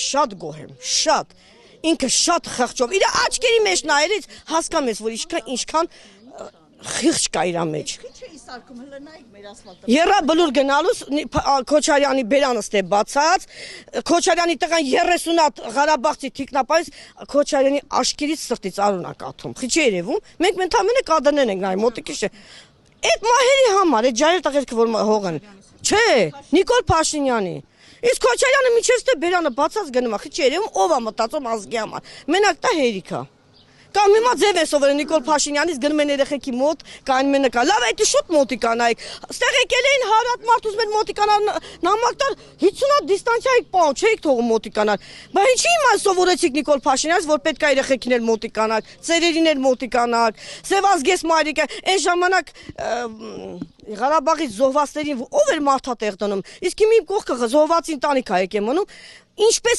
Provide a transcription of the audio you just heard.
Շատ գոհ եմ, շատ, ինքը շատ խղճով, իր աչքերի մեջ նայելից հասկանում ես, որ ինչքան խիղճ կա իր մեջ։ Եռաբլուր գնալուց Քոչարյանի բերանս է բացած, Քոչարյանի տղան 30 հատ Ղարաբաղցի թիկնապայից Քոչարյանի աշկերից սրտից արունակ աթում, խիչի երևում, մենք ընդամենը կադրներ ենք նայում, մոտիկիշ է։ Այդ մահերի համար, այդ ջահել տղերքը որ հողն, չէ, Նիկոլ Փաշինյանի։ Իսկ Քոչարյանը միջև ստե բերանը բացած գնում է, խիչի երևում ով է մտածում ազգի համար, մենակ դա հերիք է։ Կամ հիմա ձև է սովորել Նիկոլ Փաշինյանից գնում են երեխեքի մոտ, կայնում են նկա, լավ այդ շուտ մոտիկանայիք, ստեղ եկել էին հարատ մարդուց մեր մոտիկանալ նամակտար 50 հատ դիստանցիայիք պահում, չէիք թողում մոտիկանալ, բա ինչի հիմա սովորեցիք Նիկոլ Փաշինյանից, որ պետք է երեխեքին էլ մոտիկանալ, ծերերին էլ մոտիկանալ, Սևազգես Մարիկը, այն ժամանակ Ղարաբաղից զոհվածներին ով էր մարդատեղ դնում, իսկ հիմա իմ կողքը զոհվածին տանիք ա եկել մնում, ինչպես